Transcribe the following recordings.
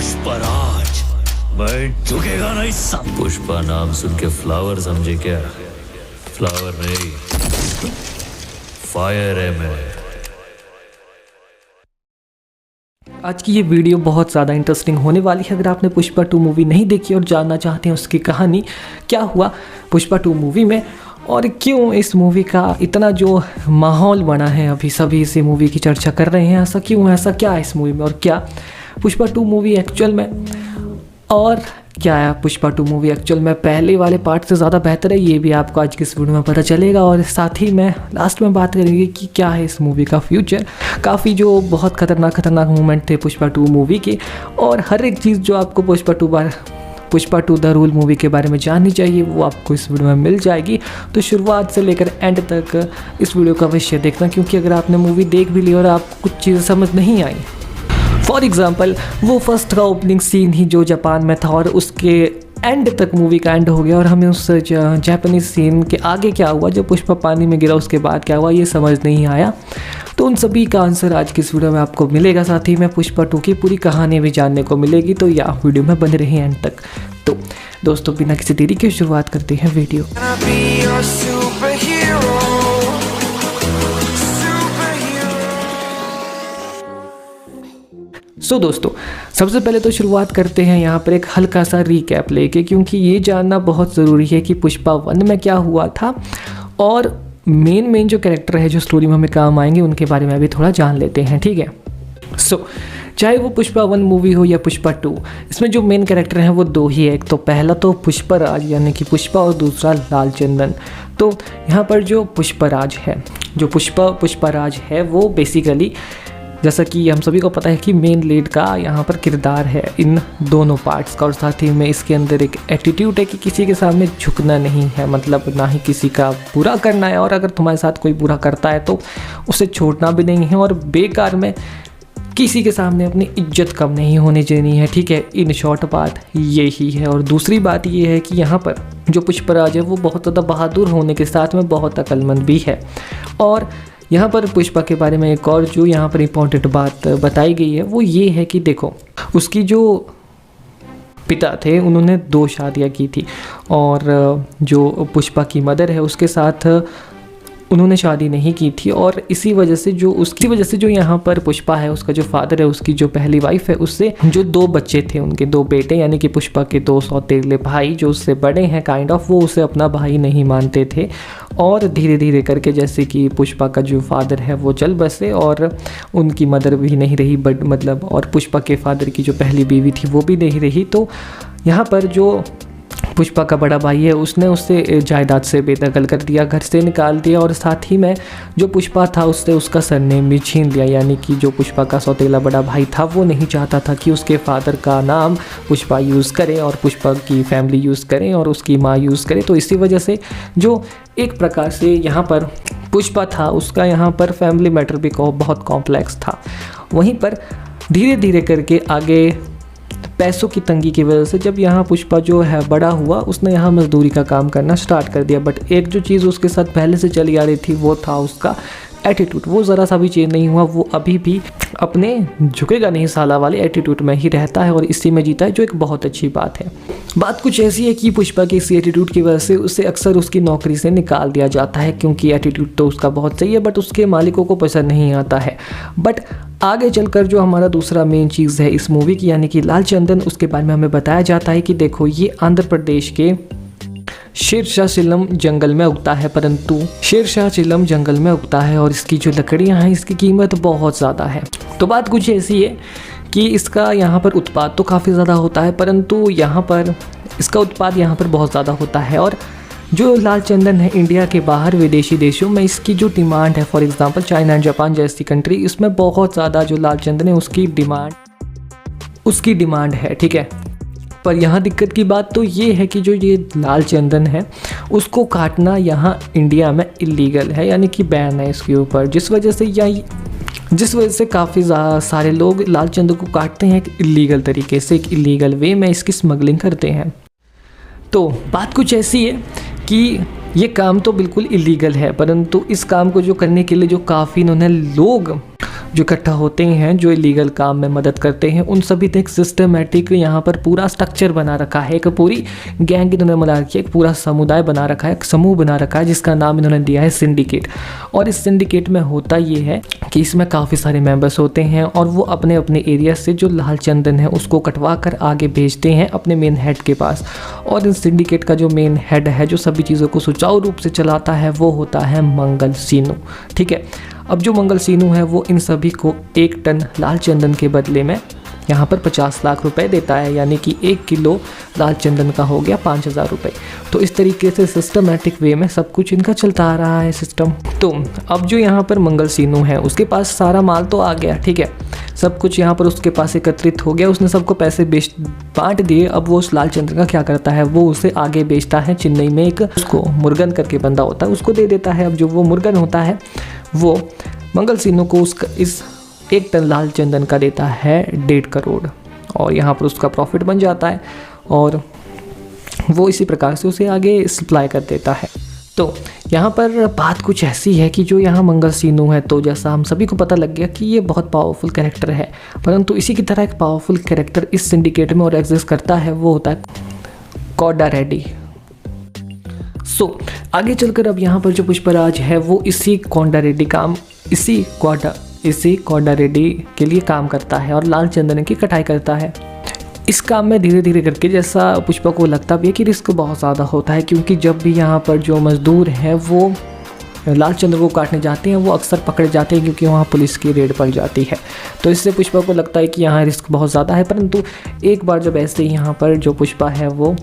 पुष्पराज, मैं झुकेगा नहीं सब। पुष्पा नाम सुन के फ्लावर समझे क्या? फ्लावर नहीं, फायर है मैं। आज की ये वीडियो बहुत ज़्यादा इंटरेस्टिंग होने वाली है। अगर आपने पुष्पा 2 मूवी नहीं देखी और जानना चाहते हैं उसकी कहानी क्या हुआ पुष्पा 2 मूवी में और क्यों इस मूवी का इतना जो माहौल बना है, अभी सभी इस मूवी की चर्चा कर रहे हैं, ऐसा क्यों है, ऐसा क्या है इस मूवी में और क्या पुष्पा 2 मूवी एक्चुअल में और क्या है पुष्पा 2 मूवी एक्चुअल में पहले वाले पार्ट से ज़्यादा बेहतर है, ये भी आपको आज की इस वीडियो में पता चलेगा। और साथ ही मैं लास्ट में बात करेंगे कि क्या है इस मूवी का फ्यूचर। काफ़ी जो बहुत खतरनाक मोमेंट थे पुष्पा 2 मूवी के और हर एक चीज़ जो आपको पुष्पा 2 द रूल मूवी के बारे में जाननी चाहिए वो आपको इस वीडियो में मिल जाएगी। तो शुरुआत से लेकर एंड तक इस वीडियो का अवश्य देखना, क्योंकि अगर आपने मूवी देख भी ली और आपको कुछ चीज़ें समझ नहीं आई, फॉर एग्ज़ाम्पल वो फर्स्ट का ओपनिंग सीन ही जो जापान में था और उसके एंड तक मूवी का एंड हो गया और हमें उस जापानीज सीन के आगे क्या हुआ, जब पुष्पा पानी में गिरा उसके बाद क्या हुआ, ये समझ नहीं आया। तो उन सभी का आंसर आज की इस वीडियो में आपको मिलेगा। साथ ही में पुष्पा 2 की पूरी कहानी भी जानने को मिलेगी, तो या वीडियो में बने रहे एंड तक। तो दोस्तों बिना किसी देरी के शुरुआत करते हैं वीडियो। दोस्तों सबसे पहले तो शुरुआत करते हैं यहाँ पर एक हल्का सा रीकैप लेके, क्योंकि ये जानना बहुत ज़रूरी है कि पुष्पा 1 में क्या हुआ था और मेन जो कैरेक्टर है जो स्टोरी में हमें काम आएंगे उनके बारे में अभी थोड़ा जान लेते हैं, ठीक है। चाहे वो पुष्पा 1 मूवी हो या पुष्पा 2, इसमें जो मेन कैरेक्टर हैं वो 2 ही है। एक तो पहला तो पुष्पराज यानी कि पुष्पा और दूसरा लालचंदन। तो यहाँ पर जो पुष्पराज है, जो पुष्पराज है वो बेसिकली जैसा कि हम सभी को पता है कि मेन लीड का यहाँ पर किरदार है इन दोनों पार्ट्स का। और साथ ही में इसके अंदर एक एटीट्यूड है कि किसी के सामने झुकना नहीं है, मतलब ना ही किसी का बुरा करना है, और अगर तुम्हारे साथ कोई बुरा करता है तो उसे छोड़ना भी नहीं है और बेकार में किसी के सामने अपनी इज्जत कम नहीं होने देनी है, ठीक है। इन शॉर्ट बात ये ही है। और दूसरी बात ये है कि यहाँ पर जो पुष्पराज है वो बहुत ज़्यादा बहादुर होने के साथ में बहुत अक्लमंद भी है। और यहाँ पर पुष्पा के बारे में एक और जो यहाँ पर इम्पोर्टेंट बात बताई गई है वो ये है कि देखो उसकी जो पिता थे उन्होंने 2 शादियाँ की थी और जो पुष्पा की मदर है उसके साथ उन्होंने शादी नहीं की थी। और इसी वजह से जो यहाँ पर पुष्पा है उसका जो फादर है, उसकी जो पहली वाइफ है, उससे जो 2 बच्चे थे उनके 2 बेटे यानी कि पुष्पा के 2 सौतेले भाई जो उससे बड़े हैं काइंड ऑफ, वो उसे अपना भाई नहीं मानते थे। और धीरे धीरे करके जैसे कि पुष्पा का जो फादर है वो चल बसे और उनकी मदर भी नहीं रही, बट मतलब और पुष्पा के फादर की जो पहली बीवी थी वो भी नहीं रही। तो यहाँ पर जो पुष्पा का बड़ा भाई है उसने उससे जायदाद से बेदखल कर दिया, घर से निकाल दिया। और साथ ही में जो पुष्पा था उससे उसका सरनेम भी छीन लिया, यानी कि जो पुष्पा का सौतेला बड़ा भाई था वो नहीं चाहता था कि उसके फादर का नाम पुष्पा यूज़ करे और पुष्पा की फैमिली यूज़ करें और उसकी माँ यूज़ करे। तो इसी वजह से जो एक प्रकार से यहाँ पर पुष्पा था उसका यहाँ पर फैमिली मैटर भी बहुत कॉम्प्लेक्स था। वहीं पर धीरे धीरे करके आगे पैसों की तंगी की वजह से जब यहाँ पुष्पा जो है बड़ा हुआ उसने यहाँ मजदूरी का काम करना स्टार्ट कर दिया। बट एक जो चीज़ उसके साथ पहले से चली आ रही थी वो था उसका एटीट्यूड। वो ज़रा सा भी चेंज नहीं हुआ, वो अभी भी अपने झुकेगा नहीं साला वाले एटीट्यूड में ही रहता है और इसी में जीता है, जो एक बहुत अच्छी बात है। बात कुछ ऐसी है कि पुष्पा के इसी एटीट्यूड की वजह से उसे अक्सर उसकी नौकरी से निकाल दिया जाता है, क्योंकि एटीट्यूड तो उसका बहुत सही है बट उसके मालिकों को पसंद नहीं आता है। बट आगे चलकर जो हमारा दूसरा मेन चीज़ है इस मूवी की यानी कि लालचंदन, उसके बारे में हमें बताया जाता है कि देखो ये आंध्र प्रदेश के शेरशाहचिलम जंगल में उगता है, परंतु शेरशाहचिलम जंगल में उगता है और इसकी जो लकड़ियाँ हैं इसकी कीमत बहुत ज़्यादा है। तो बात कुछ ऐसी है कि इसका यहाँ पर उत्पाद तो काफ़ी ज़्यादा होता है, परंतु यहाँ पर इसका उत्पाद यहाँ पर बहुत ज़्यादा होता है। और जो लालचंदन है इंडिया के बाहर विदेशी देशों में इसकी जो डिमांड है, for example China and Japan जैसी कंट्री, इसमें बहुत ज़्यादा जो लालचंदन है उसकी डिमांड है, ठीक है। पर यहाँ दिक्कत की बात तो ये है कि जो ये लालचंदन है उसको काटना यहाँ इंडिया में इलीगल है, यानी कि बैन है इसके ऊपर, जिस वजह से काफ़ी सारे लोग लालचंदन को काटते हैं एक इलीगल तरीके से, एक इलीगल वे में इसकी स्मगलिंग करते हैं। तो बात कुछ ऐसी है कि ये काम तो बिल्कुल इलीगल है, परंतु इस काम को जो करने के लिए जो काफ़ी इन्होंने लोग जो इकट्ठा होते हैं, जो इलीगल काम में मदद करते हैं, उन सभी ने एक सिस्टमेटिक यहाँ पर पूरा स्ट्रक्चर बना रखा है, एक पूरी गैंग इन्होंने बना रखी है, एक पूरा समुदाय बना रखा है, एक समूह बना रखा है, जिसका नाम इन्होंने दिया है सिंडिकेट। और इस सिंडिकेट में होता ये है कि इसमें काफ़ी सारे मेंबर्स होते हैं और वो अपने अपने एरिया से जो लाल चंदन है उसको कटवा कर आगे भेजते हैं अपने मेन हेड के पास। और इस सिंडिकेट का जो मेन हेड है, जो सभी चीज़ों को सुचारू रूप से चलाता है, वो होता है मंगल सीनू। ठीक है, अब जो मंगल सीनू है वो इन सभी को 1 टन लाल चंदन के बदले में यहाँ पर 50 लाख रुपए देता है, यानी कि 1 किलो लाल चंदन का हो गया 5,000 रुपये। तो इस तरीके से सिस्टमेटिक वे में सब कुछ इनका चलता आ रहा है सिस्टम। तो अब जो यहाँ पर मंगल सीनू है उसके पास सारा माल तो आ गया, ठीक है, सब कुछ यहाँ पर उसके पास एकत्रित हो गया, उसने सबको पैसे बांट दिए। अब वो उस लाल चंदन का क्या करता है, वो उसे आगे बेचता है। चेन्नई में एक उसको मुर्गन करके बंदा होता है, उसको दे देता है। अब जो वो मुर्गन होता है वो मंगल सीनू को इस 1 टन लाल चंदन का देता है 1.5 करोड़, और यहाँ पर उसका प्रॉफिट बन जाता है और वो इसी प्रकार से उसे आगे सप्लाई कर देता है। तो यहाँ पर बात कुछ ऐसी है कि जो यहाँ मंगल सीनू है, तो जैसा हम सभी को पता लग गया कि ये बहुत पावरफुल कैरेक्टर है, परंतु इसी की तरह एक पावरफुल कैरेक्टर इस सिंडिकेट में और एग्जिस्ट करता है, वो होता है कोडा रेड्डी। आगे चलकर अब यहाँ पर जो पुष्पराज है वो इसी कोडा रेड्डी के लिए काम करता है और लाल चंदन की कटाई करता है। इस काम में धीरे धीरे करके, जैसा पुष्पा को लगता भी है कि रिस्क बहुत ज़्यादा होता है, क्योंकि जब भी यहाँ पर जो मज़दूर हैं वो लाल चंदन को काटने जाते हैं वो अक्सर पकड़े जाते हैं, क्योंकि वहाँ पुलिस की रेड पड़ जाती है। तो इससे पुष्पा को लगता है कि यहाँ रिस्क बहुत ज़्यादा है। परंतु एक बार जब ऐसे ही यहाँ पर जो पुष्पा है वो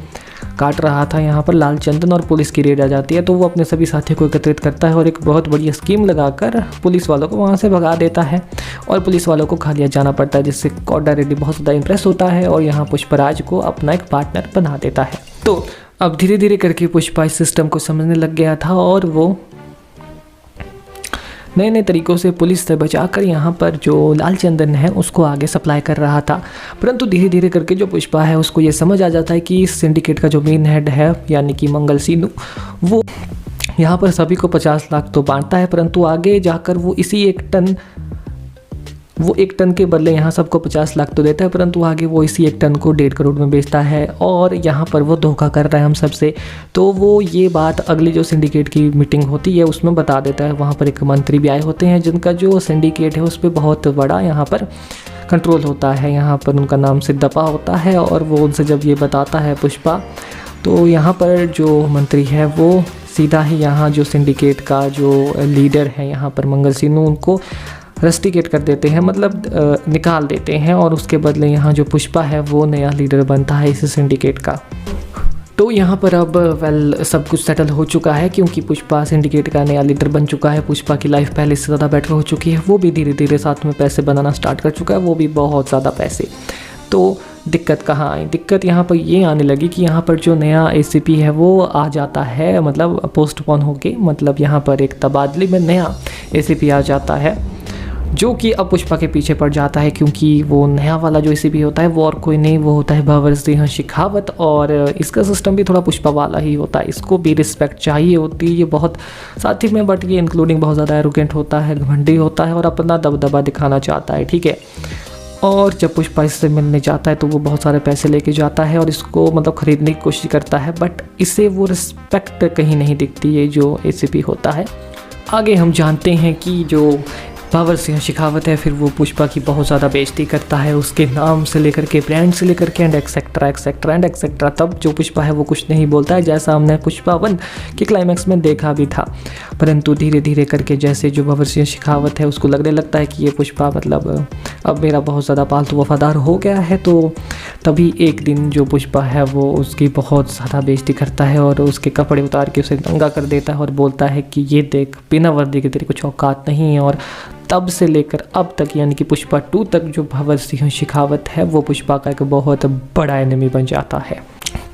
काट रहा था यहाँ पर लाल चंदन और पुलिस की रेड आ जाती है, तो वो अपने सभी साथियों को एकत्रित करता है और एक बहुत बड़ी स्कीम लगाकर पुलिस वालों को वहाँ से भगा देता है और पुलिस वालों को खा लिया जाना पड़ता है, जिससे कोडा रेड्डी बहुत ज़्यादा इंप्रेस होता है और यहाँ पुष्पराज को अपना एक पार्टनर बना देता है। तो अब धीरे धीरे करके पुष्पा इस सिस्टम को समझने लग गया था और वो नए नए तरीक़ों से पुलिस से बचाकर यहाँ पर जो लाल चंदन है उसको आगे सप्लाई कर रहा था। परंतु धीरे धीरे करके जो पुष्पा है उसको ये समझ आ जाता है कि इस सिंडिकेट का जो मेन हेड है यानी कि मंगल सीनू, वो यहाँ पर सभी को 50 लाख तो बांटता है, परंतु आगे जाकर वो इसी 1 टन के बदले यहाँ सबको 50 लाख तो देता है, परंतु आगे वो इसी 1 टन को 1.5 करोड़ में बेचता है और यहाँ पर वो धोखा कर रहा है हम सबसे। तो वो ये बात अगली जो सिंडिकेट की मीटिंग होती है उसमें बता देता है। वहाँ पर एक मंत्री भी आए होते हैं जिनका जो सिंडिकेट है उस पर बहुत बड़ा यहाँ पर कंट्रोल होता है। यहाँ पर उनका नाम सिद्धप्पा होता है और वो उनसे जब ये बताता है पुष्पा, तो यहाँ पर जो मंत्री है वो सीधा ही यहाँ जो सिंडिकेट का जो लीडर है यहाँ पर मंगल सीनू, उनको रस्टिकेट कर देते हैं, मतलब निकाल देते हैं और उसके बदले यहाँ जो पुष्पा है वो नया लीडर बनता है इस सिंडिकेट का। तो यहाँ पर अब सब कुछ सेटल हो चुका है, क्योंकि पुष्पा सिंडिकेट का नया लीडर बन चुका है। पुष्पा की लाइफ पहले से ज़्यादा बेटर हो चुकी है, वो भी धीरे धीरे साथ में पैसे बनाना स्टार्ट कर चुका है, वो भी बहुत ज़्यादा पैसे। तो दिक्कत कहाँ आई? दिक्कत यहाँ पर ये आने लगी कि यहाँ पर जो नया ACP है वो आ जाता है, मतलब पोस्टपोन होके, मतलब यहाँ पर एक तबादले में नया ACP आ जाता है, जो कि अब पुष्पा के पीछे पड़ जाता है, क्योंकि वो नया वाला जो ACP होता है वो और कोई नहीं, वो होता है भंवर सिंह शेखावत। और इसका सिस्टम भी थोड़ा पुष्पा वाला ही होता है, इसको भी रिस्पेक्ट चाहिए होती है, ये बहुत साथ ही में, बट ये इंक्लूडिंग बहुत ज़्यादा एरोगेंट होता है, घमंडी होता है और अपना दबदबा दिखाना चाहता है, ठीक है। और जब पुष्पा इससे मिलने जाता है तो वो बहुत सारे पैसे लेके जाता है और इसको मतलब ख़रीदने की कोशिश करता है, बट इसे वो रिस्पेक्ट कहीं नहीं दिखती है जो ACP होता है। आगे हम जानते हैं कि जो भंवर सिंह शेखावत है फिर वो पुष्पा की बहुत ज़्यादा बेइज्जती करता है, उसके नाम से लेकर के, ब्रांड से लेकर के एंड एक्सेट्रा। तब जो पुष्पा है वो कुछ नहीं बोलता है, जैसा हमने पुष्पा 1 के क्लाइमैक्स में देखा भी था। परंतु धीरे धीरे करके जैसे जो भंवर सिंह शेखावत है उसको लगने लगता है कि ये पुष्पा मतलब अब मेरा बहुत ज़्यादा पालतू वफादार हो गया है, तो तभी एक दिन जो पुष्पा है वो उसकी बहुत ज़्यादा बेइज्जती करता है और उसके कपड़े उतार के उसे नंगा कर देता है और बोलता है कि ये देख, बिना वर्दी के तेरी कुछ औकात नहीं है। और तब से लेकर अब तक यानी कि पुष्पा 2 तक जो भंवर सिंह शेखावत है वो पुष्पा का एक बहुत बड़ा एनिमी बन जाता है।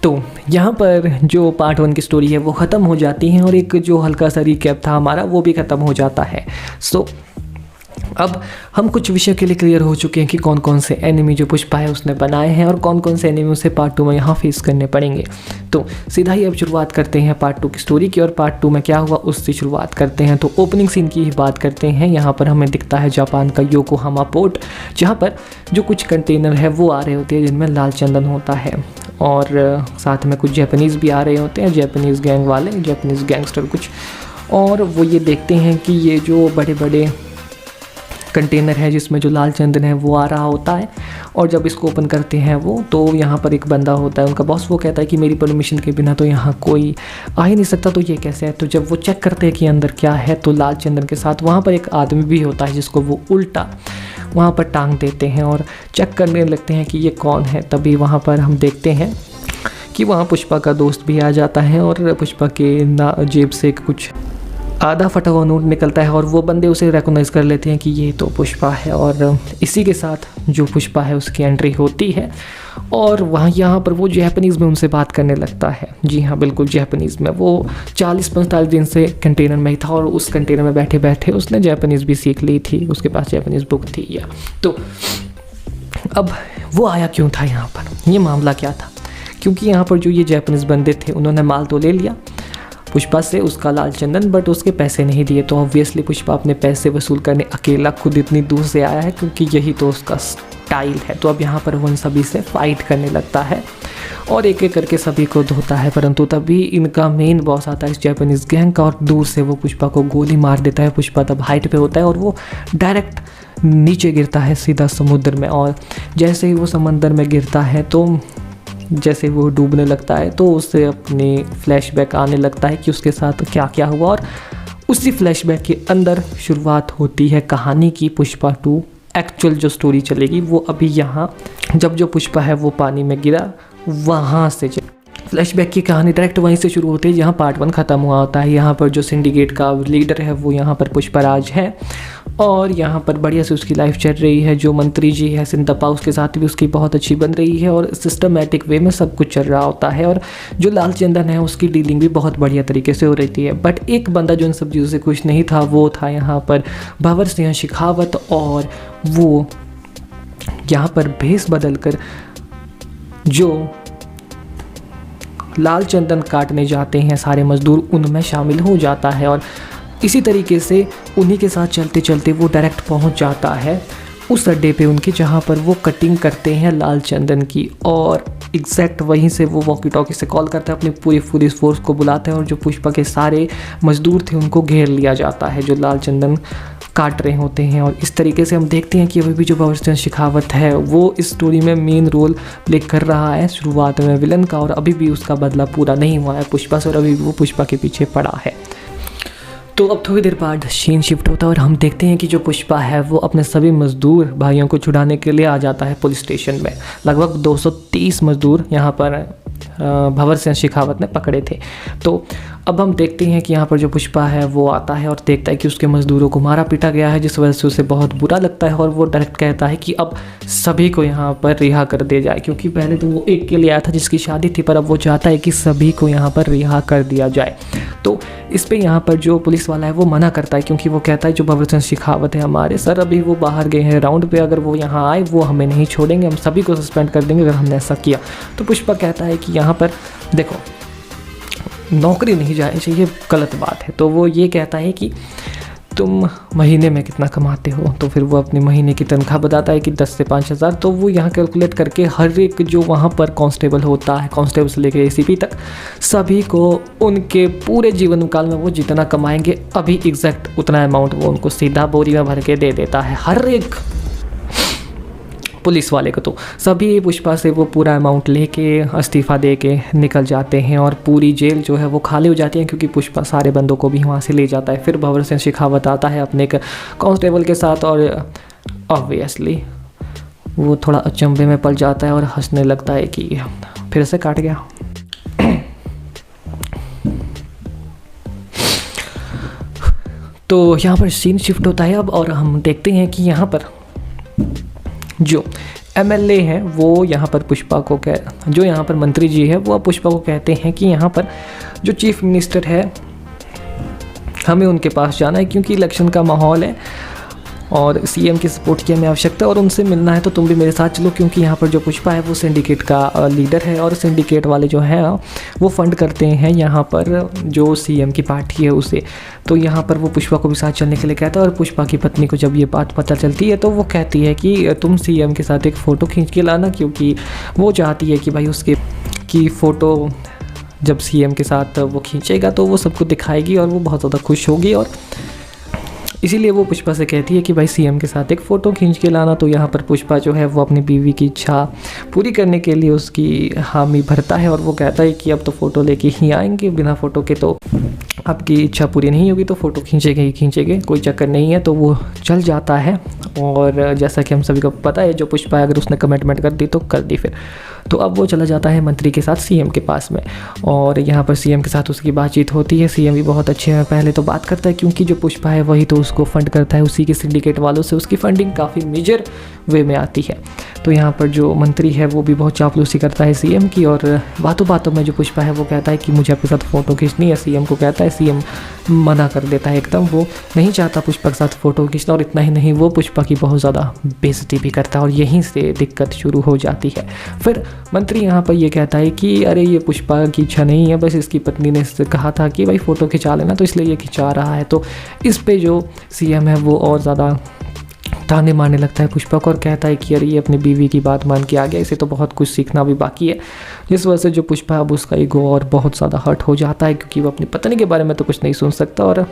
तो यहाँ पर जो पार्ट 1 की स्टोरी है वो ख़त्म हो जाती है और एक जो हल्का सा रिकैप था हमारा वो भी ख़त्म हो जाता है। सो अब हम कुछ विषय के लिए क्लियर हो चुके हैं कि कौन कौन से एनिमी जो पुष्पा है उसने बनाए हैं और कौन कौन से एनिमी उसे पार्ट 2 में यहाँ फेस करने पड़ेंगे। तो सीधा ही अब शुरुआत करते हैं पार्ट 2 की स्टोरी की, और पार्ट 2 में क्या हुआ उससे शुरुआत करते हैं। तो ओपनिंग सीन की ही बात करते हैं। यहाँ पर हमें दिखता है जापान का योकोहामा पोर्ट, जहाँ पर जो कुछ कंटेनर है वो आ रहे होते हैं जिनमें लाल चंदन होता है, और साथ में कुछ जापानीज़ भी आ रहे होते हैं, जापानीज़ गैंग वाले, जापानीज़ गैंगस्टर कुछ। और वो ये देखते हैं कि ये जो बड़े बड़े कंटेनर है जिसमें जो लाल चंदन है वो आ रहा होता है, और जब इसको ओपन करते हैं वो, तो यहाँ पर एक बंदा होता है उनका बॉस, वो कहता है कि मेरी परमिशन के बिना तो यहाँ कोई आ ही नहीं सकता, तो ये कैसे है। तो जब वो चेक करते हैं कि अंदर क्या है, तो लाल चंदन के साथ वहाँ पर एक आदमी भी होता है जिसको वो उल्टा वहाँ पर टांग देते हैं और चेक करने लगते हैं कि ये कौन है। तभी वहाँ पर हम देखते हैं कि वहाँ पुष्पा का दोस्त भी आ जाता है, और पुष्पा के जेब से कुछ आधा फटा हुआ नोट निकलता है, और वो बंदे उसे रिकॉग्नाइज़ कर लेते हैं कि ये तो पुष्पा है, और इसी के साथ जो पुष्पा है उसकी एंट्री होती है। और वहाँ यहाँ पर वो जापानीज़ में उनसे बात करने लगता है। जी हाँ, बिल्कुल जापानीज़ में। वो 40-45 दिन से कंटेनर में ही था, और उस कंटेनर में बैठे बैठे उसने जापानीज़ भी सीख ली थी, उसके पास जापानीज़ बुक थी या। तो अब वो आया क्यों था यहाँ पर, ये मामला क्या था? क्योंकि यहाँ पर जो ये जापानीज़ बंदे थे उन्होंने माल तो ले लिया पुष्पा से उसका लाल चंदन, बट उसके पैसे नहीं दिए। तो ऑब्वियसली पुष्पा अपने पैसे वसूल करने अकेला खुद इतनी दूर से आया है, क्योंकि यही तो उसका स्टाइल है। तो अब यहाँ पर वो इन सभी से फाइट करने लगता है और एक एक करके सभी को धोता है, परंतु तभी इनका मेन बॉस आता है इस जापानीज़ गैंग का, और दूर से वो पुष्पा को गोली मार देता है। पुष्पा तब हाइट पे होता है और वो डायरेक्ट नीचे गिरता है सीधा समुद्र में, और जैसे ही वो समंदर में गिरता है तो जैसे वो डूबने लगता है तो उससे अपने फ्लैशबैक आने लगता है कि उसके साथ क्या क्या हुआ, और उसी फ्लैशबैक के अंदर शुरुआत होती है कहानी की। पुष्पा 2 एक्चुअल जो स्टोरी चलेगी वो अभी यहाँ, जब जो पुष्पा है वो पानी में गिरा वहाँ से फ्लैशबैक की कहानी डायरेक्ट वहीं से शुरू होती है जहाँ पार्ट 1 ख़त्म हुआ होता है। यहाँ पर जो सिंडिकेट का लीडर है वो यहाँ पर पुष्पराज है, और यहाँ पर बढ़िया से उसकी लाइफ चल रही है। जो मंत्री जी है सिंदप्पा, उसके साथ भी उसकी बहुत अच्छी बन रही है, और सिस्टमेटिक वे में सब कुछ चल रहा होता है। और जो लाल चंदन है उसकी डीलिंग भी बहुत बढ़िया तरीके से हो रही है। बट एक बंदा जो इन सब चीज़ों से खुश नहीं था, वो था यहाँ पर भंवर सिंह शेखावत, और वो यहाँ पर भेस बदल कर जो लाल चंदन काटने जाते हैं सारे मजदूर उनमें शामिल हो जाता है, और इसी तरीके से उन्हीं के साथ चलते चलते वो डायरेक्ट पहुंच जाता है उस अड्डे पे उनके, जहां पर वो कटिंग करते हैं लाल चंदन की। और एग्जैक्ट वहीं से वो वॉकी टॉकी से कॉल करता है, अपनी पूरी पुलिस फोर्स को बुलाता है, और जो पुष्पा के सारे मजदूर थे उनको घेर लिया जाता है जो लाल चंदन काट रहे होते हैं। और इस तरीके से हम देखते हैं कि अभी भी जो भंवर सिंह शेखावत है वो इस स्टोरी में मेन रोल प्ले कर रहा है शुरुआत में विलन का, और अभी भी उसका बदला पूरा नहीं हुआ है पुष्पा से, और अभी भी वो पुष्पा के पीछे पड़ा है। तो अब थोड़ी देर बाद सीन शिफ्ट होता है और हम देखते हैं कि जो पुष्पा है वो अपने सभी मजदूर भाइयों को छुड़ाने के लिए आ जाता है पुलिस स्टेशन में। लगभग 230 मजदूर यहाँ पर भंवर सिंह शेखावत ने पकड़े थे। तो अब हम देखते हैं कि यहाँ पर जो पुष्पा है वो आता है और देखता है कि उसके मजदूरों को मारा पीटा गया है, जिस वजह से उसे बहुत बुरा लगता है, और वो डायरेक्ट कहता है कि अब सभी को यहाँ पर रिहा कर दिया जाए। क्योंकि पहले तो वो एक के लिए आया था जिसकी शादी थी, पर अब वो चाहता है कि सभी को यहाँ पर रिहा कर दिया जाए। तो इस पर यहाँ पर जो पुलिस वाला है वो मना करता है, क्योंकि वो कहता है जो भंवर सिंह शेखावत है हमारे सर, अभी वो बाहर गए हैं राउंड पे, अगर वो यहाँ आए वो हमें नहीं छोड़ेंगे, हम सभी को सस्पेंड कर देंगे अगर हमने ऐसा किया। तो पुष्पा कहता है कि यहाँ पर देखो नौकरी नहीं जानी चाहिए, गलत बात है। तो वो ये कहता है कि तुम महीने में कितना कमाते हो, तो फिर वो अपनी महीने की तनख्वाह बताता है कि 10 से 5 हज़ार। तो वो यहाँ कैलकुलेट करके हर एक जो वहाँ पर कांस्टेबल होता है, कांस्टेबल से लेकर एसीपी तक, सभी को उनके पूरे जीवन काल में वो जितना कमाएंगे अभी एग्जैक्ट उतना अमाउंट वो उनको सीधा बोरी में भर के दे देता है हर एक पुलिस वाले को। तो सभी पुष्पा से वो पूरा अमाउंट लेके इस्तीफ़ा दे के निकल जाते हैं, और पूरी जेल जो है वो खाली हो जाती है, क्योंकि पुष्पा सारे बंदों को भी वहाँ से ले जाता है। फिर भंवर सिंह शेखावत आता है अपने एक कांस्टेबल के साथ, और ऑब्वियसली वो थोड़ा अचंभे में पड़ जाता है और हंसने लगता है कि फिर से काट गया। तो यहाँ पर सीन शिफ्ट होता है अब, और हम देखते हैं कि यहाँ पर जो एमएलए है वो यहाँ पर पुष्पा को जो यहाँ पर मंत्री जी है वो पुष्पा को कहते हैं कि यहाँ पर जो चीफ मिनिस्टर है हमें उनके पास जाना है, क्योंकि इलेक्शन का माहौल है और सीएम की सपोर्ट की हमें आवश्यकता है और उनसे मिलना है तो तुम भी मेरे साथ चलो, क्योंकि यहाँ पर जो पुष्पा है वो सिंडिकेट का लीडर है और सिंडिकेट वाले जो हैं वो फंड करते हैं यहाँ पर जो सीएम की पार्टी है उसे। तो यहाँ पर वो पुष्पा को भी साथ चलने के लिए कहता है और पुष्पा की पत्नी को जब ये बात पता चलती है तो वो कहती है कि तुम सीएम के साथ एक फ़ोटो खींच के लाना, क्योंकि वो चाहती है कि भाई उसके की फ़ोटो जब सीएम के साथ वो खींचेगा तो वो सबको दिखाएगी और वो बहुत ज़्यादा खुश होगी, और इसीलिए वो पुष्पा से कहती है कि भाई सीएम के साथ एक फ़ोटो खींच के लाना। तो यहाँ पर पुष्पा जो है वो अपनी बीवी की इच्छा पूरी करने के लिए उसकी हामी भरता है और वो कहता है कि अब तो फ़ोटो लेके ही आएंगे, बिना फ़ोटो के तो आपकी इच्छा पूरी नहीं होगी, तो फ़ोटो खींचेंगे ही खींचेंगे, कोई चक्कर नहीं है। तो वो चल जाता है और जैसा कि हम सभी को पता है जो पुष्पा है अगर उसने कमिटमेंट कर दी तो कर दी फिर। तो अब वो चला जाता है मंत्री के साथ सीएम के पास में और यहाँ पर सीएम के साथ उसकी बातचीत होती है। सीएम भी बहुत अच्छे हैं, पहले तो बात करता है क्योंकि जो पुष्पा है वही तो उसको फंड करता है, उसी के सिंडिकेट वालों से उसकी फंडिंग काफ़ी मेजर वे में आती है। तो यहाँ पर जो मंत्री है वो भी बहुत चापलूसी करता है सीएम की और बातों बातों में जो पुष्पा है वो कहता है कि मुझे आपके साथ फ़ोटो खींचनी है। सीएम को कहता है, सीएम मना कर देता है एकदम, वो नहीं चाहता पुष्पा के साथ फ़ोटो खींचना और इतना ही नहीं वो पुष्पा की बहुत ज़्यादा बेइज्जती भी करता है और यहीं से दिक्कत शुरू हो जाती है। फिर मंत्री यहाँ पर ये कहता है कि अरे ये पुष्पा की इच्छा नहीं है, बस इसकी पत्नी ने इससे कहा था कि भाई फ़ोटो खिंचा लेना तो इसलिए ये खिंचा रहा है। तो इस पे जो सीएम है वो और ज़्यादा ताने मारने लगता है पुष्पा को और कहता है कि अरे ये अपनी बीवी की बात मान के आ गया, इसे तो बहुत कुछ सीखना भी बाकी है। जिस वजह से जो पुष्पा अब उसका ईगो और बहुत ज़्यादा हर्ट हो जाता है क्योंकि वो अपनी पत्नी के बारे में तो कुछ नहीं सुन सकता और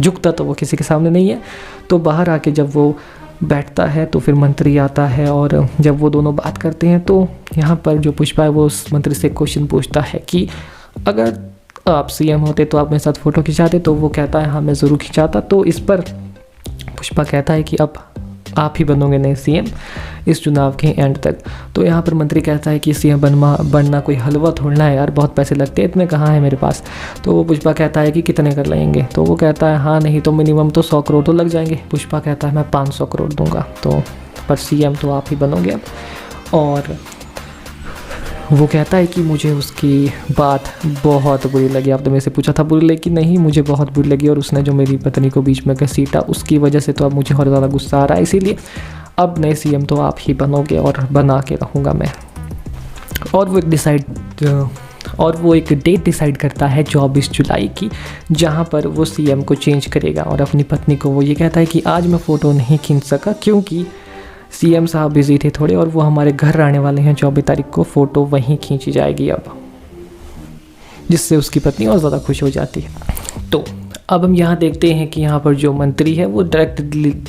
झुकता तो वो किसी के सामने नहीं है। तो बाहर आके जब वो बैठता है तो फिर मंत्री आता है और जब वो दोनों बात करते हैं तो यहाँ पर जो पुष्पा है वो उस मंत्री से क्वेश्चन पूछता है कि अगर आप सीएम होते तो आप मेरे साथ फ़ोटो खिंचाते, तो वो कहता है हाँ मैं ज़रूर खिंचाता। तो इस पर पुष्पा कहता है कि अब आप ही बनोगे नए सीएम इस चुनाव के एंड तक। तो यहाँ पर मंत्री कहता है कि सीएम बनना कोई हलवा थोड़ना है यार, बहुत पैसे लगते हैं, इतने कहाँ है मेरे पास। तो वो पुष्पा कहता है कि कितने कर लेंगे, तो वो कहता है हाँ नहीं तो मिनिमम तो 100 करोड़ तो लग जाएंगे। पुष्पा कहता है मैं 500 करोड़ दूंगा, तो पर सीएम तो आप ही बनोगे अब। और वो कहता है कि मुझे उसकी बात बहुत बुरी लगी। आपने मेरे से पूछा था बुरी लगी, नहीं मुझे बहुत बुरी लगी और उसने जो मेरी पत्नी को बीच में घसीटा उसकी वजह से तो अब मुझे और ज़्यादा गुस्सा आ रहा है, इसीलिए अब नए सीएम तो आप ही बनोगे और बना के रहूँगा मैं। और वो एक डेट डिसाइड करता है 24 जुलाई की, जहाँ पर वो सीएम को चेंज करेगा और अपनी पत्नी को वो ये कहता है कि आज मैं फ़ोटो नहीं खींच सका क्योंकि सीएम साहब बिजी थे थोड़े और वो हमारे घर आने वाले हैं 24 तारीख को, फ़ोटो वहीं खींची जाएगी अब, जिससे उसकी पत्नी और ज़्यादा खुश हो जाती है। तो अब हम यहाँ देखते हैं कि यहाँ पर जो मंत्री है वो डायरेक्ट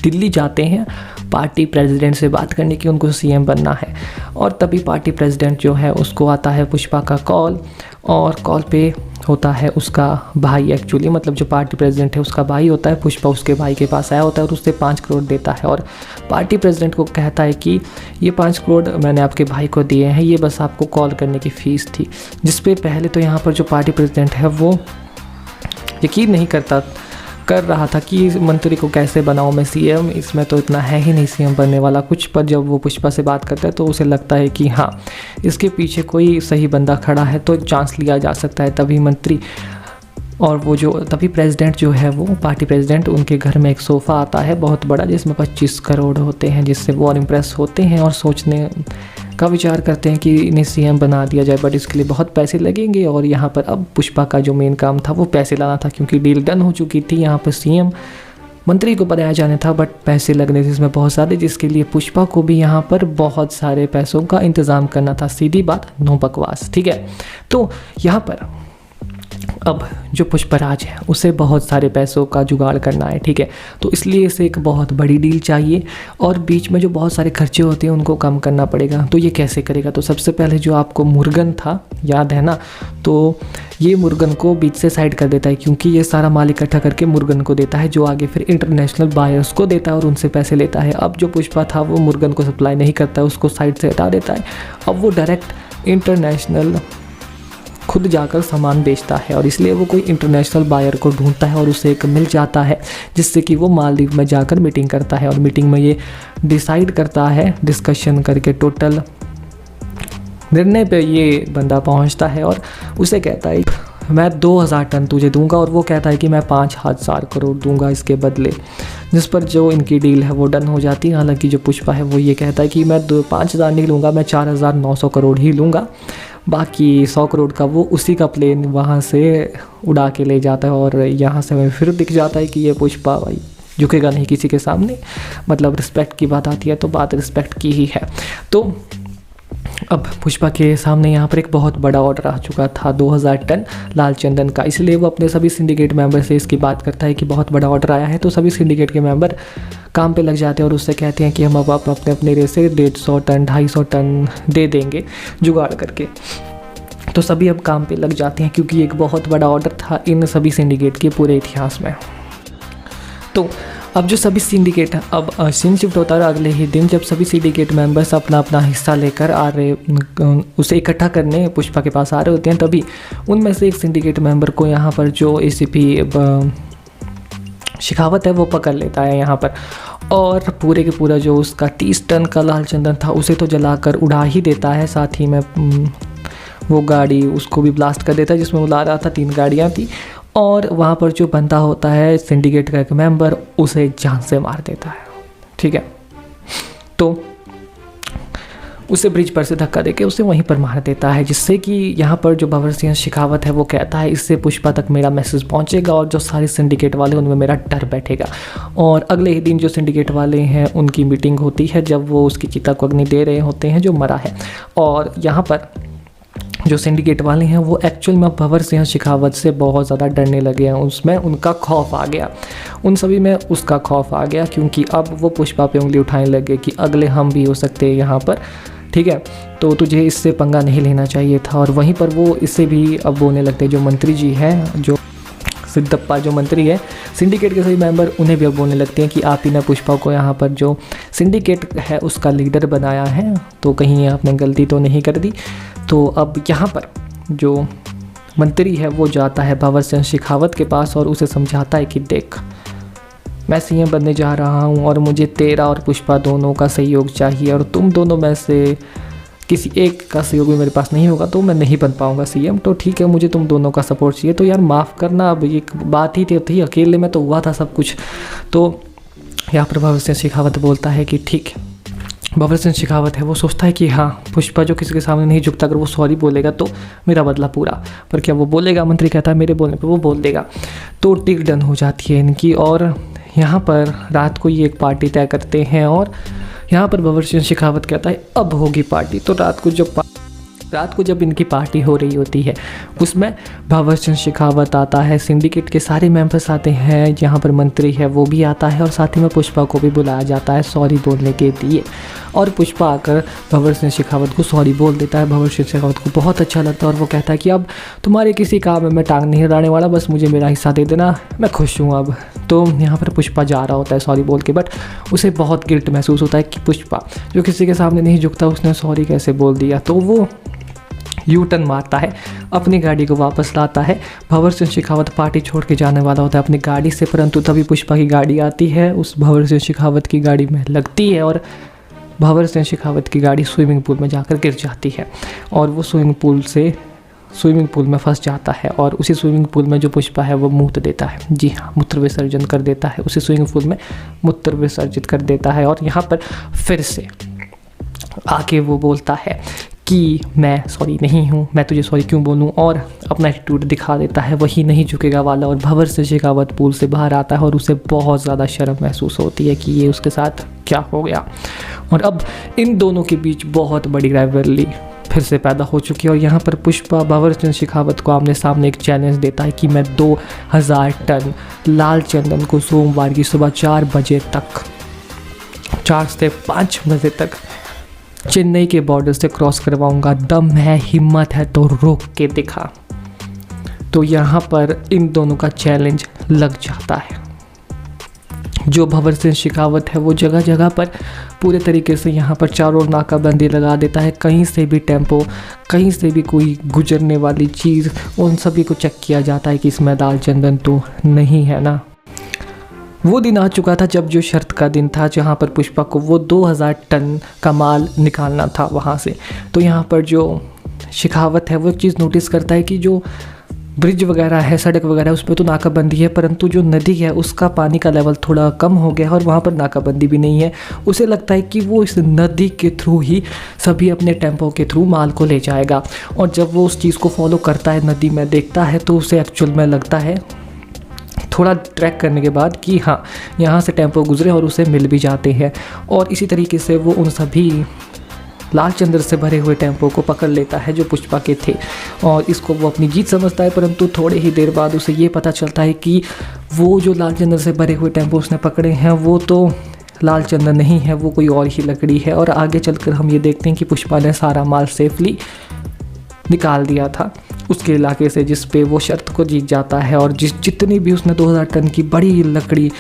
दिल्ली जाते हैं पार्टी प्रेसिडेंट से बात करने की, उनको सीएम बनना है। और तभी पार्टी प्रेसिडेंट जो है उसको आता है पुष्पा का कॉल और कॉल पे होता है उसका भाई, एक्चुअली मतलब जो पार्टी प्रेसिडेंट है उसका भाई होता है। पुष्पा उसके भाई के पास आया होता है और उससे 5 करोड़ देता है और पार्टी प्रेसिडेंट को कहता है कि ये 5 करोड़ मैंने आपके भाई को दिए हैं, ये बस आपको कॉल करने की फ़ीस थी। जिस पे पहले तो यहाँ पर जो पार्टी प्रेसिडेंट है वो यकीन नहीं कर रहा था कि मंत्री को कैसे बनाऊं मैं सीएम, इसमें तो इतना है ही नहीं सीएम बनने वाला कुछ। पर जब वो पुष्पा से बात करता है तो उसे लगता है कि हाँ इसके पीछे कोई सही बंदा खड़ा है तो चांस लिया जा सकता है। तभी मंत्री और तभी प्रेसिडेंट जो है वो पार्टी प्रेसिडेंट, उनके घर में एक सोफ़ा आता है बहुत बड़ा जिसमें 25 करोड़ होते हैं, जिससे वो और इम्प्रेस होते हैं और सोचने का विचार करते हैं कि इन्हें सीएम बना दिया जाए, बट इसके लिए बहुत पैसे लगेंगे। और यहाँ पर अब पुष्पा का जो मेन काम था वो पैसे लाना था क्योंकि डील डन हो चुकी थी। यहाँ पर सीएम मंत्री को बनाया जाने था बट पैसे लगने थे इसमें बहुत सारे, जिसके लिए पुष्पा को भी यहाँ पर बहुत सारे पैसों का इंतज़ाम करना था। सीधी बात, नो बकवास, ठीक है। तो यहाँ पर अब जो पुष्पराज है उसे बहुत सारे पैसों का जुगाड़ करना है, ठीक है। तो इसलिए इसे एक बहुत बड़ी डील चाहिए और बीच में जो बहुत सारे खर्चे होते हैं उनको कम करना पड़ेगा। तो ये कैसे करेगा? तो सबसे पहले जो आपको मुर्गन था याद है ना, तो ये मुर्गन को बीच से साइड कर देता है क्योंकि ये सारा माल इकट्ठा करके मुर्गन को देता है जो आगे फिर इंटरनेशनल बायर्स को देता है और उनसे पैसे लेता है। अब जो पुष्पा था वो मुर्गन को सप्लाई नहीं करता है, उसको साइड से हटा देता है। अब वो डायरेक्ट इंटरनेशनल खुद जाकर सामान बेचता है और इसलिए वो कोई इंटरनेशनल बायर को ढूंढता है और उसे एक मिल जाता है जिससे कि वो मालदीव में जाकर मीटिंग करता है और मीटिंग में ये डिसाइड करता है, डिस्कशन करके टोटल निर्णय पे ये बंदा पहुंचता है और उसे कहता है मैं 2000 टन तुझे दूंगा और वो कहता है कि मैं 5000 करोड़ दूंगा इसके बदले। जिस पर जो इनकी डील है वो डन हो जाती है। हालांकि जो पुष्पा है वो ये कहता है कि मैं 5,000 नहीं लूँगा, मैं 4,900 करोड़ ही लूँगा, बाकी 100 करोड़ का वो उसी का प्लेन वहाँ से उड़ा के ले जाता है। और यहाँ से हमें फिर दिख जाता है कि ये पुष्पा भाई झुकेगा नहीं किसी के सामने। मतलब रिस्पेक्ट की बात आती है तो बात रिस्पेक्ट की ही है। तो अब पुष्पा के सामने यहाँ पर एक बहुत बड़ा ऑर्डर आ चुका था 2000 टन लाल चंदन का, इसलिए वो अपने सभी सिंडिकेट मेंबर से इसकी बात करता है कि बहुत बड़ा ऑर्डर आया है। तो सभी सिंडिकेट के मेंबर काम पे लग जाते हैं और उससे कहते हैं कि हम अब अपने अपने रेस से 150 टन 250 टन दे देंगे जुगाड़ करके। तो सभी अब काम पे लग जाते हैं क्योंकि एक बहुत बड़ा ऑर्डर था इन सभी सिंडिकेट के पूरे इतिहास में। तो अब जो सभी सिंडिकेट हैं, अब सीन शिफ्ट होता है अगले ही दिन, जब सभी सिंडिकेट मेंबर्स अपना अपना हिस्सा लेकर आ रहे, उसे इकट्ठा करने पुष्पा के पास आ रहे होते हैं। तभी उनमें से एक सिंडिकेट मेंबर को यहाँ पर जो ACP शेखावत है वो पकड़ लेता है यहाँ पर, और पूरे के पूरा जो उसका 30 टन का लाल चंदन था उसे तो जलाकर उड़ा ही देता है। साथ ही में वो गाड़ी उसको भी ब्लास्ट कर देता है जिसमें वो ला रहा था, 3 गाड़ियाँ थी। और वहाँ पर जो बंदा होता है सिंडिकेट का एक मेंबर उसे जान से मार देता है। ठीक है, तो उसे ब्रिज पर से धक्का देके उसे वहीं पर मार देता है, जिससे कि यहाँ पर जो भंवर सिंह शेखावत है वो कहता है इससे पुष्पा तक मेरा मैसेज पहुँचेगा और जो सारे सिंडिकेट वाले उनमें मेरा डर बैठेगा। और अगले ही दिन जो सिंडिकेट वाले हैं उनकी मीटिंग होती है जब वो उसकी चिता को अग्नि दे रहे होते हैं जो मरा है। और यहाँ पर जो सिंडिकेट वाले हैं वो एक्चुअल में भंवर सिंह शेखावत से बहुत ज़्यादा डरने लगे हैं, उसमें उनका खौफ आ गया, उन सभी में उसका खौफ आ गया, क्योंकि अब वो पुष्पा पे उंगली उठाने लगे कि अगले हम भी हो सकते हैं यहाँ पर। ठीक है, तो तुझे इससे पंगा नहीं लेना चाहिए था। और वहीं पर वो इससे भी अब बोलने लगते हैं, जो मंत्री जी हैं, जो सिद्धप्पा जो मंत्री है, सिंडिकेट के सभी मेंबर उन्हें भी अब बोलने लगते हैं कि आप ही ने पुष्पा को यहाँ पर जो सिंडिकेट है उसका लीडर बनाया है, तो कहीं आपने गलती तो नहीं कर दी। तो अब यहाँ पर जो मंत्री है वो जाता है भंवर सिंह शेखावत के पास और उसे समझाता है कि देख, मैं CM बनने जा रहा हूँ और मुझे तेरा और पुष्पा दोनों का सहयोग चाहिए, और तुम दोनों में से किसी एक का सहयोग भी मेरे पास नहीं होगा तो मैं नहीं बन पाऊँगा CM। तो ठीक है, मुझे तुम दोनों का सपोर्ट चाहिए। तो यार माफ़ करना, अब ये बात ही थी, अकेले में तो हुआ था सब कुछ। तो यहाँ पर भंवर सिंह शेखावत बोलता है कि ठीक है। भंवर सिंह शेखावत है वो सोचता है कि हाँ, पुष्पा जो किसी के सामने नहीं झुकता, अगर वो सॉरी बोलेगा तो मेरा बदला पूरा। पर क्या वो बोलेगा? मंत्री कहता है मेरे बोलने पर वो बोल देगा। तो डील डन हो जाती है इनकी, और यहाँ पर रात को ये एक पार्टी तय करते हैं। और यहाँ पर भंवर सिंह शेखावत कहता है अब होगी पार्टी। तो रात को जब इनकी पार्टी हो रही होती है उसमें भंवर सिंह शेखावत आता है, सिंडिकेट के सारे मेंबर्स आते हैं, यहाँ पर मंत्री है वो भी आता है, और साथ ही में पुष्पा को भी बुलाया जाता है सॉरी बोलने के लिए। और पुष्पा आकर भंवर सिंह शेखावत को सॉरी बोल देता है। भंवर सिंह शेखावत को बहुत अच्छा लगता है और वो कहता है कि अब तुम्हारे किसी काम में मैं टांग नहीं अड़ाने वाला, बस मुझे मेरा हिस्सा दे देना, मैं खुश हूँ अब। तो यहाँ पर पुष्पा जा रहा होता है सॉरी बोल के, बट उसे बहुत गिल्ट महसूस होता है कि पुष्पा जो किसी के सामने नहीं झुकता उसने सॉरी कैसे बोल दिया। तो वो यू टर्न मारता है, अपनी गाड़ी को वापस लाता है। भंवर सिंह शेखावत पार्टी छोड़ के जाने वाला होता है अपनी गाड़ी से, परंतु तभी पुष्पा की गाड़ी आती है, उस भंवर सिंह शेखावत की गाड़ी में लगती है और भंवर सिंह शेखावत की गाड़ी स्विमिंग पूल में जाकर गिर जाती है और वो स्विमिंग पूल में फंस जाता है। और उसी स्विमिंग पूल में जो पुष्पा है वो मूत्र देता है, जी हाँ, मूत्र विसर्जन कर देता है, उसी स्विमिंग पूल में मूत्र विसर्जित कर देता है। और यहाँ पर फिर से आके वो बोलता है कि मैं सॉरी नहीं हूँ, मैं तुझे सॉरी क्यों बोलूँ, और अपना एटीट्यूड दिखा देता है, वही नहीं झुकेगा वाला। और भंवर सिंह शेखावत पूल से बाहर आता है और उसे बहुत ज़्यादा शर्म महसूस होती है कि ये उसके साथ क्या हो गया। और अब इन दोनों के बीच बहुत बड़ी राइवलरी फिर से पैदा हो चुकी है। और यहाँ पर पुष्पा भंवर सिंह शेखावत को आमने सामने एक चैलेंज देता है कि मैं 2000 टन लाल चंदन को सोमवार की सुबह 4 बजे तक 4 से 5 बजे तक चेन्नई के बॉर्डर से क्रॉस करवाऊंगा, दम है, हिम्मत है तो रोक के दिखा। तो यहाँ पर इन दोनों का चैलेंज लग जाता है। जो भंवर सिंह शेखावत है वो जगह जगह पर पूरे तरीके से यहाँ पर चारों ओर नाकाबंदी लगा देता है, कहीं से भी टेम्पो, कहीं से भी कोई गुजरने वाली चीज़, उन सभी को चेक किया जाता है कि इसमें दाल चंदन तो नहीं है ना। वो दिन आ चुका था जब जो शर्त का दिन था, जहाँ पर पुष्पा को वो 2000 टन का माल निकालना था वहाँ से। तो यहाँ पर जो शेखावत है वो चीज़ नोटिस करता है कि जो ब्रिज वगैरह है, सड़क वगैरह, उस पर तो नाकाबंदी है, परंतु जो नदी है उसका पानी का लेवल थोड़ा कम हो गया है और वहाँ पर नाकाबंदी भी नहीं है। उसे लगता है कि वो इस नदी के थ्रू ही सभी अपने टेम्पो के थ्रू माल को ले जाएगा। और जब वो उस चीज़ को फॉलो करता है, नदी में देखता है, तो उसे एक्चुअल में लगता है थोड़ा ट्रैक करने के बाद कि हाँ यहाँ से टेम्पो गुजरे और उसे मिल भी जाते हैं। और इसी तरीके से वो उन सभी लाल चंदन से भरे हुए टेम्पो को पकड़ लेता है जो पुष्पा के थे, और इसको वो अपनी जीत समझता है। परंतु थोड़े ही देर बाद उसे ये पता चलता है कि वो जो लाल चंदन से भरे हुए टेम्पो उसने पकड़े हैं वो तो लाल चंदन नहीं है, वो कोई और ही लकड़ी है। और आगे चलकर हम ये देखते हैं कि पुष्पा ने सारा माल सेफली निकाल दिया था उसके इलाके से, जिस पे वो शर्त को जीत जाता है। और जितनी भी उसने 2000 टन की बड़ी लकड़ी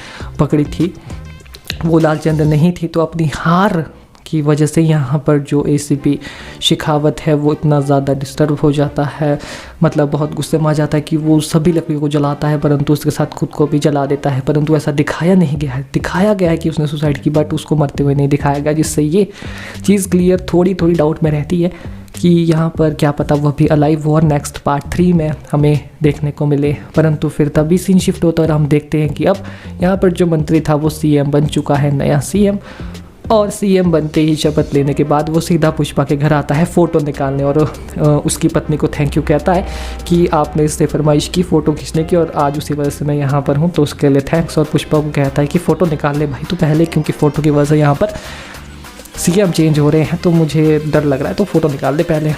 पकड़ी थी वो लाल चंदन नहीं थी। तो अपनी हार की वजह से यहाँ पर जो एसीपी शेखावत है वो इतना ज़्यादा डिस्टर्ब हो जाता है, मतलब बहुत गुस्से में आ जाता है कि वो सभी लकड़ियों को जलाता है, परंतु उसके साथ खुद को भी जला देता है। परंतु ऐसा दिखाया नहीं गया है, दिखाया गया है कि उसने सुसाइड की, बट उसको मरते हुए नहीं दिखाया गया, जिससे ये चीज़ क्लियर थोड़ी डाउट में रहती है कि यहाँ पर क्या पता वह भी अलाइव हो और नेक्स्ट पार्ट 3 में हमें देखने को मिले। परंतु फिर तभी सीन शिफ्ट होता है और हम देखते हैं कि अब यहाँ पर जो मंत्री था वो सीएम बन चुका है, नया सीएम। और सीएम बनते ही शपथ लेने के बाद वो सीधा पुष्पा के घर आता है फ़ोटो निकालने, और उसकी पत्नी को थैंक यू कहता है कि आपने इससे फरमाइश की फ़ोटो खींचने की और आज उसी वजह से मैं यहाँ पर हूँ, तो उसके लिए थैंक्स। और पुष्पा को कहता है कि फ़ोटो निकाल ले भाई तू पहले, क्योंकि फ़ोटो की वजह से यहाँ पर सीएम चेंज हो रहे हैं तो मुझे डर लग रहा है, तो फ़ोटो निकाल दे पहले।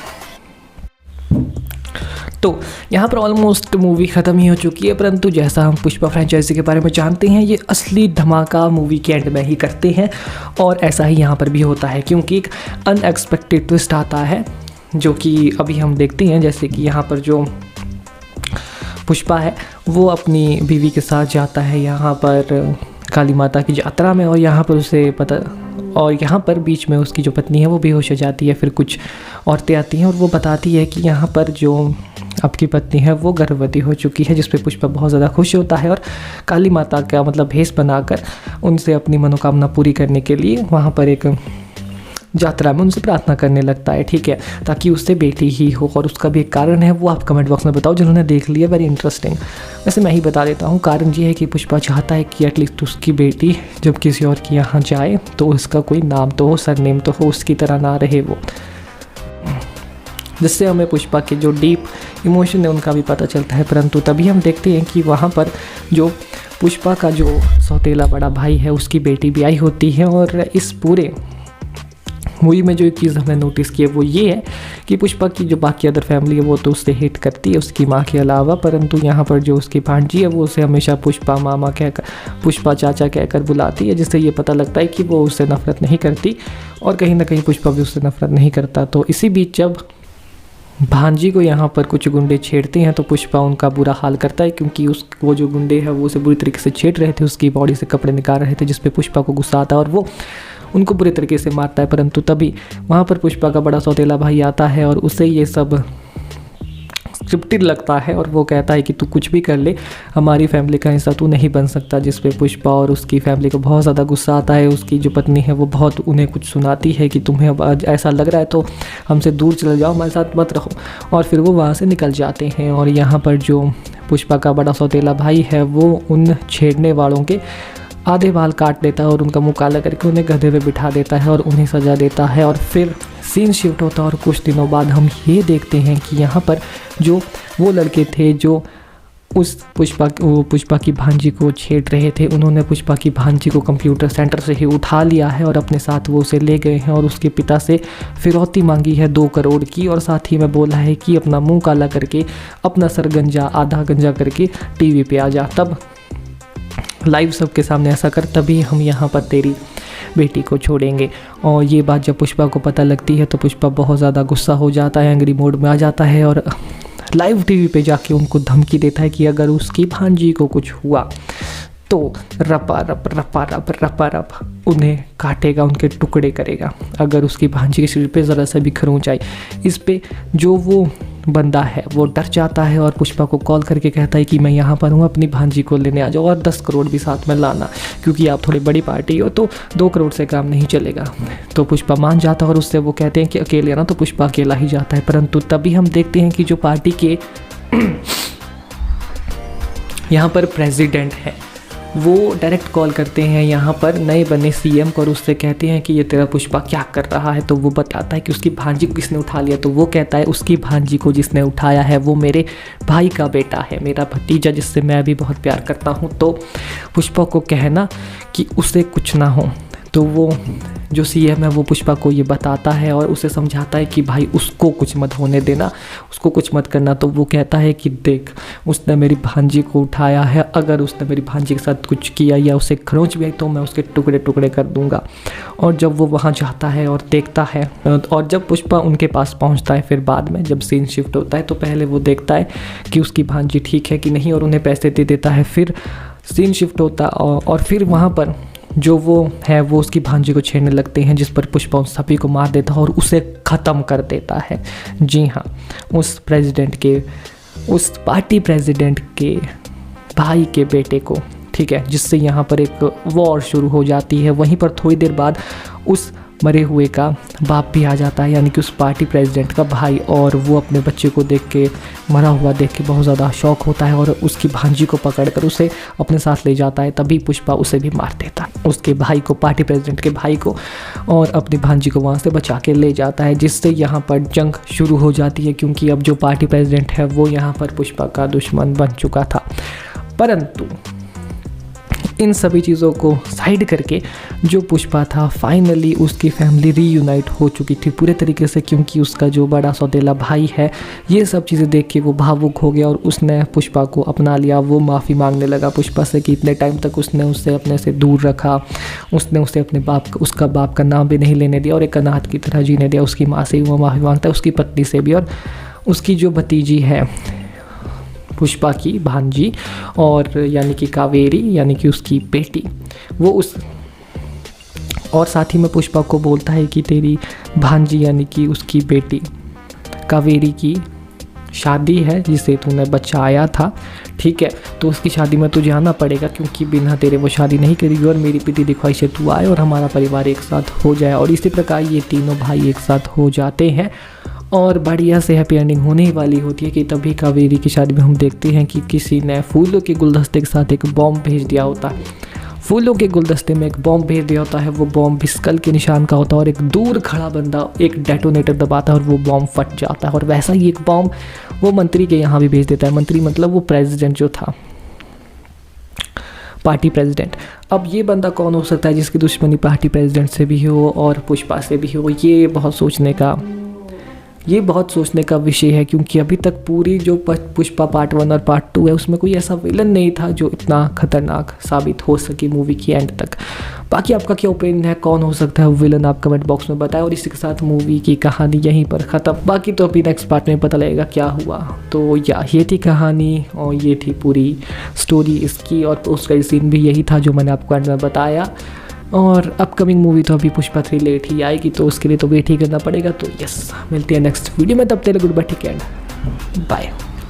तो यहाँ पर ऑलमोस्ट मूवी ख़त्म ही हो चुकी है, परंतु जैसा हम पुष्पा फ्रेंचाइजी के बारे में जानते हैं ये असली धमाका मूवी के एंड में ही करते हैं। और ऐसा ही यहाँ पर भी होता है, क्योंकि एक अनएक्सपेक्टेड ट्विस्ट आता है जो कि अभी हम देखते हैं। जैसे कि यहाँ पर जो पुष्पा है वो अपनी बीवी के साथ जाता है यहाँ पर काली माता की यात्रा में, और यहाँ पर उसे पता, और यहाँ पर बीच में उसकी जो पत्नी है वो बेहोश हो जाती है। फिर कुछ औरतें आती हैं और वो बताती है कि यहाँ पर जो आपकी पत्नी है वो गर्भवती हो चुकी है, जिस पे पुष्पा बहुत ज़्यादा खुश होता है और काली माता का मतलब भेष बनाकर उनसे अपनी मनोकामना पूरी करने के लिए वहाँ पर एक यात्रा में उनसे प्रार्थना करने लगता है, ठीक है, ताकि उससे बेटी ही हो। और उसका भी एक कारण है, वो आप कमेंट बॉक्स में बताओ जिन्होंने देख लिया, वेरी इंटरेस्टिंग। वैसे मैं ही बता देता हूँ, कारण ये है कि पुष्पा चाहता है कि एटलीस्ट उसकी बेटी जब किसी और के यहाँ जाए तो उसका कोई नाम तो हो, सरनेम तो हो, उसकी तरह ना रहे वो, जिससे हमें पुष्पा के जो डीप इमोशन है उनका भी पता चलता है। परंतु तभी हम देखते हैं कि वहाँ पर जो पुष्पा का जो सौतेला बड़ा भाई है उसकी बेटी भी आई होती है। और इस पूरे मूवी में जो एक चीज़ हमने नोटिस की है वो ये है कि पुष्पा की जो बाकी अदर फैमिली है वो तो उससे हेट करती है उसकी माँ के अलावा, परंतु यहाँ पर जो उसकी भांजी है वो उसे हमेशा पुष्पा मामा कहकर, पुष्पा चाचा कहकर बुलाती है, जिससे ये पता लगता है कि वो उससे नफरत नहीं करती और कहीं ना कहीं पुष्पा भी उससे नफरत नहीं करता। तो इसी बीच जब भांजी को यहाँ पर कुछ गुंडे छेड़ते हैं तो पुष्पा उनका बुरा हाल करता है, क्योंकि वो जो गुंडे हैं वो उसे बुरी तरीके से छेड़ रहे थे, उसकी बॉडी से कपड़े निकाल रहे थे, जिस पे पुष्पा को गुस्सा आता है और वो उनको बुरे तरीके से मारता है। परंतु तभी वहाँ पर पुष्पा का बड़ा सौतेला भाई आता है और उसे ये सब स्क्रिप्टेड लगता है और वो कहता है कि तू कुछ भी कर ले, हमारी फैमिली का हिस्सा तू नहीं बन सकता, जिस पे पुष्पा और उसकी फैमिली को बहुत ज़्यादा गुस्सा आता है। उसकी जो पत्नी है वो बहुत उन्हें कुछ सुनाती है कि तुम्हें अब आज ऐसा लग रहा है तो हमसे दूर चले जाओ, हमारे साथ मत रहो, और फिर वो वहाँ से निकल जाते हैं। और यहाँ पर जो पुष्पा का बड़ा सौतेला भाई है वो उन छेड़ने वालों के आधे बाल काट देता है और उनका मुँह काला करके उन्हें गधे पे बिठा देता है और उन्हें सजा देता है। और फिर सीन शिफ्ट होता है और कुछ दिनों बाद हम ये देखते हैं कि यहाँ पर जो वो लड़के थे जो उस पुष्पा की भांजी को छेड़ रहे थे, उन्होंने पुष्पा की भांजी को कंप्यूटर सेंटर से ही उठा लिया है और अपने साथ वो उसे ले गए हैं और उसके पिता से फिरौती मांगी है 2 करोड़ की, और साथ ही में बोला है कि अपना मुँह काला करके, अपना सर गंजा आधा गंजा करके टीवी पे आ जा, तब लाइव सबके सामने ऐसा कर, तभी हम यहाँ पर तेरी बेटी को छोड़ेंगे। और ये बात जब पुष्पा को पता लगती है तो पुष्पा बहुत ज़्यादा गुस्सा हो जाता है, एंग्री मोड में आ जाता है और लाइव टीवी पे जाके उनको धमकी देता है कि अगर उसकी भांजी को कुछ हुआ तो रपा रप उन्हें काटेगा, उनके टुकड़े करेगा अगर उसकी भांजी के शरीर पे ज़रा सा भी खरोंच आई। इस पे जो वो बंदा है वो डर जाता है और पुष्पा को कॉल करके कहता है कि मैं यहाँ पर हूँ, अपनी भांजी को लेने आ जाओ और 10 करोड़ भी साथ में लाना, क्योंकि आप थोड़ी बड़ी पार्टी हो तो 2 करोड़ से काम नहीं चलेगा। तो पुष्पा मान जाता है और उससे वो कहते हैं कि अकेले आना, तो पुष्पा अकेला ही जाता है। परंतु तभी हम देखते हैं कि जो पार्टी के यहाँ पर प्रेसिडेंट है, वो डायरेक्ट कॉल करते हैं यहाँ पर नए बने सीएम को और उससे कहते हैं कि ये तेरा पुष्पा क्या कर रहा है। तो वो बताता है कि उसकी भांजी को किसने उठा लिया। तो वो कहता है उसकी भांजी को जिसने उठाया है वो मेरे भाई का बेटा है, मेरा भतीजा, जिससे मैं भी बहुत प्यार करता हूँ। तो पुष्पा को कहना कि उसे कुछ ना हो। तो वो जो सीएम है वो पुष्पा को ये बताता है और उसे समझाता है कि भाई उसको कुछ मत होने देना, उसको कुछ मत करना। तो वो कहता है कि देख, उसने मेरी भांजी को उठाया है, अगर उसने मेरी भांजी के साथ कुछ किया या उसे खरोंच भी आई तो मैं उसके टुकड़े टुकड़े कर दूंगा। और जब वो वहाँ जाता है और देखता है, और जब पुष्पा उनके पास पहुँचता है, फिर बाद में जब सीन शिफ्ट होता है तो पहले वो देखता है कि उसकी भांजी ठीक है कि नहीं और उन्हें पैसे दे देता है। फिर सीन शिफ्ट होता और फिर वहाँ पर जो वो है वो उसकी भांजी को छेड़ने लगते हैं, जिस पर पुष्पा उन सभी को मार देता है और उसे ख़त्म कर देता है। जी हाँ, उस पार्टी प्रेसिडेंट के भाई के बेटे को, ठीक है, जिससे यहाँ पर एक वॉर शुरू हो जाती है। वहीं पर थोड़ी देर बाद उस मरे हुए का बाप भी आ जाता है, यानी कि उस पार्टी प्रेसिडेंट का भाई, और वो अपने बच्चे को देख के, मरा हुआ देख के बहुत ज़्यादा शौक होता है और उसकी भांजी को पकड़कर उसे अपने साथ ले जाता है। तभी पुष्पा उसे भी मार देता है, उसके भाई को, पार्टी प्रेसिडेंट के भाई को, और अपनी भांजी को वहाँ से बचा के ले जाता है, जिससे यहाँ पर जंग शुरू हो जाती है। क्योंकि अब जो पार्टी प्रेसिडेंट है वो यहाँ पर पुष्पा का दुश्मन बन चुका था। परंतु इन सभी चीज़ों को साइड करके जो पुष्पा था, फाइनली उसकी फैमिली रीयूनाइट हो चुकी थी पूरे तरीके से, क्योंकि उसका जो बड़ा सौतेला भाई है, ये सब चीज़ें देख के वो भावुक हो गया और उसने पुष्पा को अपना लिया। वो माफ़ी मांगने लगा पुष्पा से कि इतने टाइम तक उसने उससे अपने से दूर रखा, उसने उसे अपने उसका बाप का नाम भी नहीं लेने दिया और एक अनाथ की तरह जीने दिया। उसकी माँ से वो माफ़ी मांगता है, उसकी पत्नी से भी, और उसकी जो भतीजी है पुष्पा की भांजी, और यानी कि कावेरी, यानी कि उसकी बेटी, वो उस, और साथ ही में पुष्पा को बोलता है कि तेरी भांजी यानी कि उसकी बेटी कावेरी की शादी है, जिसे तूने बचाया था, ठीक है, तो उसकी शादी में तुझे आना पड़ेगा, क्योंकि बिना तेरे वो शादी नहीं करेगी और मेरी पिटी दिखवाई से तू आए और हमारा परिवार एक साथ हो जाए। और इसी प्रकार ये तीनों भाई एक साथ हो जाते हैं और बढ़िया से हैप्पी एंडिंग होने ही वाली होती है। कि तभी कावेरी की शादी में हम देखते हैं कि किसी ने फूलों के गुलदस्ते के साथ एक बॉम्ब भेज दिया होता है, फूलों के गुलदस्ते में एक बॉम्ब भेज दिया होता है। वो बॉम्ब भी स्कल के निशान का होता है और एक दूर खड़ा बंदा एक डेटोनेटर दबाता है और वो बॉम्ब फट जाता है। और वैसा ही एक बॉम्ब वो मंत्री के यहाँ भी भेज देता है। मंत्री मतलब वो प्रेसिडेंट जो था, पार्टी प्रेसिडेंट। अब ये बंदा कौन हो सकता है जिसकी दुश्मनी पार्टी प्रेसिडेंट से भी हो और पुष्पा से भी हो, ये बहुत सोचने का विषय है। क्योंकि अभी तक पूरी जो पुष्पा पार्ट 1 और पार्ट 2 है उसमें कोई ऐसा विलन नहीं था जो इतना खतरनाक साबित हो सके मूवी की एंड तक। बाकी आपका क्या ओपिनियन है, कौन हो सकता है विलन, आप कमेंट बॉक्स में बताएं। और इसी के साथ मूवी की कहानी यहीं पर ख़त्म। बाकी तो अभी नेक्स्ट पार्ट में पता लगेगा क्या हुआ। तो ये थी कहानी और ये थी पूरी स्टोरी इसकी, और उसका सीन भी यही था जो मैंने आपको एंड में बताया। और अपकमिंग मूवी तो अभी पुष्पा 3 लेट ही आएगी, तो उसके लिए तो वेट ही करना पड़ेगा। तो यस, मिलते हैं नेक्स्ट वीडियो में, तब तक good bye, take care, bye.